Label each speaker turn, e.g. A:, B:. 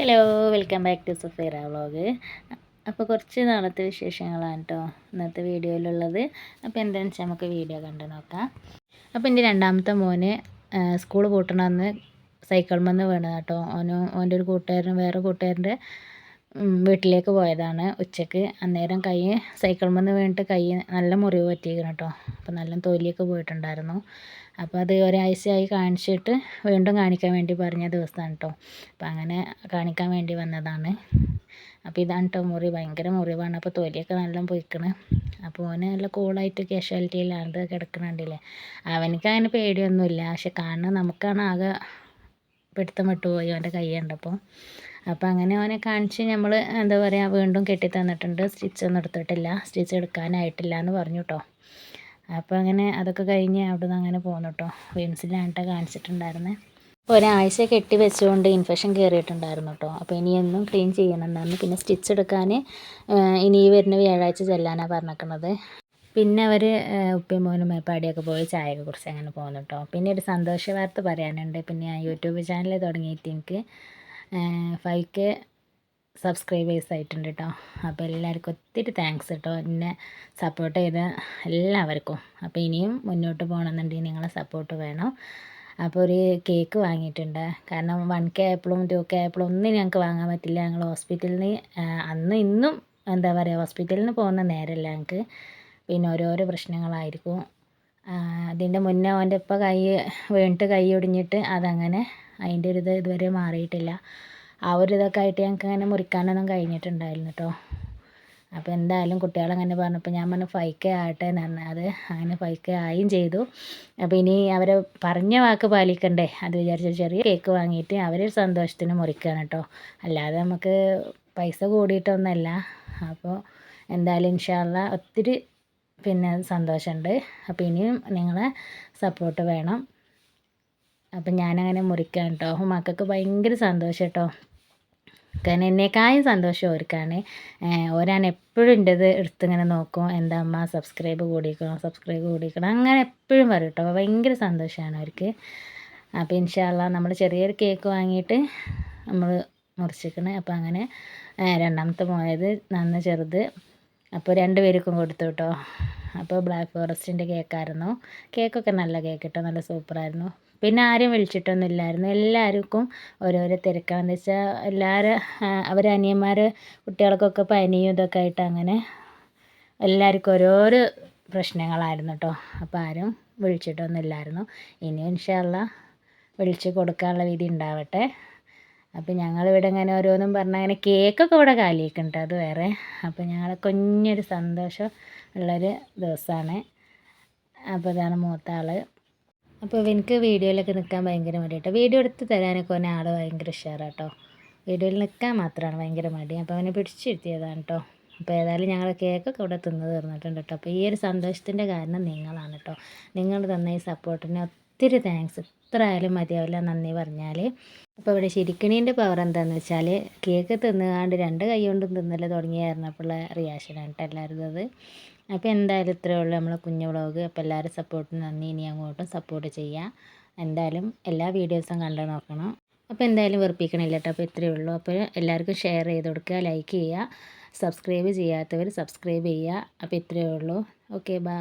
A: Hello, welcome back to Sufaira vlog. അപ്പോൾ കുറച്ച് നാളത്തെ വിശേഷങ്ങളാണ് കേട്ടോ ഇന്നത്തെ വീഡിയോയിലുള്ളത്. അപ്പോൾ എന്താണെന്ന് വെച്ചാൽ നമുക്ക് വീഡിയോ കണ്ടു നോക്കാം. അപ്പോൾ എൻ്റെ രണ്ടാമത്തെ മോന് സ്കൂൾ പൂട്ടണമെന്ന് സൈക്കിളിൽ വീണത് കേട്ടോ. ഓൻ്റെ ഒരു കൂട്ടുകാരൻ വേറെ കൂട്ടുകാരൻ്റെ വീട്ടിലേക്ക് പോയതാണ് ഉച്ചയ്ക്ക്. അന്നേരം സൈക്കിളിൽ വീണിട്ട് കൈ നല്ല മുറിവ് പറ്റിയിരിക്കണം കേട്ടോ. അപ്പോൾ നല്ല തൊലിയൊക്കെ പോയിട്ടുണ്ടായിരുന്നു. അപ്പോൾ അത് ഒരാഴ്ചയായി കാണിച്ചിട്ട് വീണ്ടും കാണിക്കാൻ വേണ്ടി പറഞ്ഞ ദിവസമാണ് കേട്ടോ. അപ്പോൾ അങ്ങനെ കാണിക്കാൻ വേണ്ടി വന്നതാണ്. അപ്പോൾ ഇതാണ് കേട്ടോ മുറി, ഭയങ്കര മുറിവാണ്. അപ്പോൾ തൊലിയൊക്കെ നല്ല പൊയ്ക്കണ്. അപ്പോൾ ഓന് നല്ല കൂളായിട്ട് കാഷ്വാലിറ്റിയിലാണ് കിടക്കണുണ്ടല്ലേ. അവനക്ക് അങ്ങനെ പേടിയൊന്നുമില്ല, പക്ഷെ കാണുന്ന നമുക്കാണ് ആകെ പിടുത്തം വിട്ടുപോയി അവൻ്റെ കൈ കണ്ടപ്പോൾ. അപ്പോൾ അങ്ങനെ അവനെ കാണിച്ച് നമ്മൾ എന്താ പറയുക വീണ്ടും കെട്ടി തന്നിട്ടുണ്ട്. സ്റ്റിച്ചൊന്നും എടുത്തിട്ടില്ല, സ്റ്റിച്ച് എടുക്കാനായിട്ടില്ല എന്ന് പറഞ്ഞു കേട്ടോ. അപ്പോൾ അങ്ങനെ അതൊക്കെ കഴിഞ്ഞ് അവിടെ നിന്ന് അങ്ങനെ പോന്നു കേട്ടോ. വിംസിലാണ് കാണിച്ചിട്ടുണ്ടായിരുന്നത്. അപ്പോൾ ഒരാഴ്ച കെട്ടി വെച്ചുകൊണ്ട് ഇൻഫെക്ഷൻ കയറിയിട്ടുണ്ടായിരുന്നു കേട്ടോ. അപ്പോൾ ഇനി എന്നും ക്ലീൻ ചെയ്യണമെന്നാണ്. പിന്നെ സ്റ്റിച്ച് എടുക്കാൻ ഇനി ഈ വരുന്ന വ്യാഴാഴ്ച ചെല്ലാനാണ് പറഞ്ഞിരിക്കുന്നത്. പിന്നെ അവർ ഉപ്പയും മോനും മേപ്പാടിയൊക്കെ പോയി ചായയൊക്കെ കുറിച്ച് അങ്ങനെ പോകുന്നു കേട്ടോ. പിന്നെ ഒരു സന്തോഷ വാർത്ത പറയാനുണ്ട്. പിന്നെ ഞാൻ യൂട്യൂബ് ചാനൽ തുടങ്ങിയിട്ട് എനിക്ക് 5K സബ്സ്ക്രൈബേഴ്സ് ആയിട്ടുണ്ട് കേട്ടോ. അപ്പോൾ എല്ലാവർക്കും ഒത്തിരി താങ്ക്സ് കേട്ടോ, എന്നെ സപ്പോർട്ട് ചെയ്ത എല്ലാവർക്കും. അപ്പോൾ ഇനിയും മുന്നോട്ട് പോകണമെന്നുണ്ടെങ്കിൽ നിങ്ങളെ സപ്പോർട്ട് വേണം. അപ്പോൾ ഒരു കേക്ക് വാങ്ങിയിട്ടുണ്ട്. കാരണം 1K ആയപ്പോഴും 2K ആയപ്പോഴും ഒന്നും ഞങ്ങൾക്ക് വാങ്ങാൻ പറ്റില്ല. ഞങ്ങൾ ഹോസ്പിറ്റലിൽ നിന്ന് ഇന്നും എന്താ പറയുക, ഹോസ്പിറ്റലിൽ നിന്ന് പോകുന്ന നേരമല്ല ഞങ്ങൾക്ക്. പിന്നെ ഓരോരോ പ്രശ്നങ്ങളായിരിക്കും. അതിൻ്റെ മുന്നേ അവൻ്റെ ഇപ്പം വീണിട്ട് കൈ ഒടിഞ്ഞിട്ട് അതങ്ങനെ അതിൻ്റെ ഒരു ഇതുവരെ മാറിയിട്ടില്ല. ആ ഒരു ഇതൊക്കെ ആയിട്ട് ഞങ്ങൾക്ക് അങ്ങനെ മുറിക്കാനൊന്നും കഴിഞ്ഞിട്ടുണ്ടായിരുന്നു കേട്ടോ. അപ്പോൾ എന്തായാലും കുട്ടികളങ്ങനെ പറഞ്ഞപ്പോൾ ഞാൻ പറഞ്ഞു 5K ആകട്ടെ എന്ന് പറഞ്ഞാൽ അത് അങ്ങനെ 5K ആയും ചെയ്തു. അപ്പോൾ ഇനി അവരെ പറഞ്ഞ വാക്ക് പാലിക്കണ്ടേ, അത് വിചാരിച്ച ചെറിയ കേക്ക് വാങ്ങിയിട്ട് അവരെ സന്തോഷത്തിന് മുറിക്കുകയാണ് കേട്ടോ. അല്ലാതെ നമുക്ക് പൈസ കൂടിയിട്ടൊന്നുമല്ല. അപ്പോൾ എന്തായാലും ഇൻഷാ അള്ളാ ഒത്തിരി പിന്നെ സന്തോഷമുണ്ട്. അപ്പോൾ ഇനിയും നിങ്ങളെ സപ്പോർട്ട് വേണം. അപ്പം ഞാനങ്ങനെ മുറിക്കാം കേട്ടോ. മക്കൾക്ക് ഭയങ്കര സന്തോഷം കേട്ടോ. കാരണം എന്നേക്കായും സന്തോഷം അവർക്കാണ്. ഓരാൻ എപ്പോഴും എൻ്റെത് എടുത്തിങ്ങനെ നോക്കും, എന്താ അമ്മ സബ്സ്ക്രൈബ് കൂടിക്കണം അങ്ങനെ എപ്പോഴും പറയും കേട്ടോ. ഭയങ്കര സന്തോഷമാണ് അവർക്ക്. അപ്പോൾ ഇൻഷാ അള്ളാ നമ്മൾ ചെറിയൊരു കേക്ക് വാങ്ങിയിട്ട് നമ്മൾ മുറിച്ചിരിക്കണേ. അപ്പോൾ അങ്ങനെ രണ്ടാമത്തെ പോയത് നന്ന ചെറുത്. അപ്പോൾ 2 പേർക്കും കൊടുത്തു കേട്ടോ. അപ്പോൾ ബ്ലാക്ക് ഫോറസ്റ്റിൻ്റെ കേക്കായിരുന്നു. കേക്കൊക്കെ നല്ല കേക്ക് കേട്ടോ, നല്ല സൂപ്പറായിരുന്നു. പിന്നെ ആരും വിളിച്ചിട്ടൊന്നും ഇല്ലായിരുന്നു. എല്ലാവർക്കും ഓരോരോ തിരക്കാണെന്ന് വെച്ചാൽ എല്ലാവരും അവർ അനിയന്മാർ കുട്ടികൾക്കൊക്കെ പനിയും ഇതൊക്കെ ആയിട്ട് അങ്ങനെ എല്ലാവർക്കും ഓരോരോ പ്രശ്നങ്ങളായിരുന്നു കേട്ടോ. അപ്പോൾ ആരും വിളിച്ചിട്ടൊന്നും ഇല്ലായിരുന്നു. ഇനി ഇൻഷാ അള്ളാ വിളിച്ച് കൊടുക്കാനുള്ള വിധി ഉണ്ടാവട്ടെ. അപ്പോൾ ഞങ്ങളിവിടെ ഇങ്ങനെ ഓരോന്നും പറഞ്ഞാൽ അങ്ങനെ കേക്കൊക്കെ ഇവിടെ കാലിയാക്കുന്നുണ്ട്, അത് വേറെ. അപ്പോൾ ഞങ്ങളെ കുഞ്ഞൊരു സന്തോഷം ഉള്ളൊരു ദിവസമാണ്. അപ്പോൾ ഇതാണ് മൂത്ത ആൾ. അപ്പോൾ എനിക്ക് വീഡിയോയിലൊക്കെ നിൽക്കാൻ ഭയങ്കര മടി കേട്ടോ. വീഡിയോ എടുത്ത് തരാനൊക്കെ ഓനെ ആൾ ഭയങ്കര ഉഷാറാണ് കേട്ടോ. വീഡിയോയിൽ നിൽക്കാൻ മാത്രമാണ് ഭയങ്കര മടി. അപ്പോൾ അവനെ പിടിച്ചിരുത്തിയതാണ് കേട്ടോ. അപ്പോൾ ഏതായാലും ഞങ്ങൾ കേക്കൊക്കെ ഇവിടെ തിന്ന് തീർന്നിട്ടുണ്ട് കേട്ടോ. അപ്പോൾ ഈ ഒരു സന്തോഷത്തിൻ്റെ കാരണം നിങ്ങളാണ് കേട്ടോ. നിങ്ങൾ തന്ന ഈ സപ്പോർട്ടിന് ഒത്തിരി താങ്ക്സ്. എത്ര ആയാലും മതിയാവില്ല നന്ദി പറഞ്ഞാൽ. അപ്പോൾ ഇവിടെ ശരിക്കണീൻ്റെ പവർ എന്താണെന്ന് വെച്ചാൽ കേക്ക് തിന്നുകാണ്ട് 2 കൈ കൊണ്ടും തിന്നൽ തുടങ്ങിയായിരുന്നപ്പോഴുള്ള റിയാക്ഷനാണ് കേട്ടോ എല്ലാവരും അത്. അപ്പോൾ എന്തായാലും ഇത്രയേ ഉള്ളൂ നമ്മളെ കുഞ്ഞു വ്ളോഗ്. അപ്പോൾ എല്ലാവരും സപ്പോർട്ടിന് നന്ദി. ഇനി അങ്ങോട്ടും സപ്പോർട്ട് ചെയ്യുക. എന്തായാലും എല്ലാ വീഡിയോസും കണ്ടു നോക്കണം. അപ്പോൾ എന്തായാലും വെറുപ്പിക്കണില്ല കേട്ടോ. അപ്പോൾ ഇത്രയേ ഉള്ളൂ. അപ്പോൾ എല്ലാവർക്കും ഷെയർ ചെയ്ത് കൊടുക്കുക, ലൈക്ക് ചെയ്യുക, സബ്സ്ക്രൈബ് ചെയ്യാത്തവർ സബ്സ്ക്രൈബ് ചെയ്യുക. അപ്പോൾ ഇത്രയേ ഉള്ളൂ. Okay, by.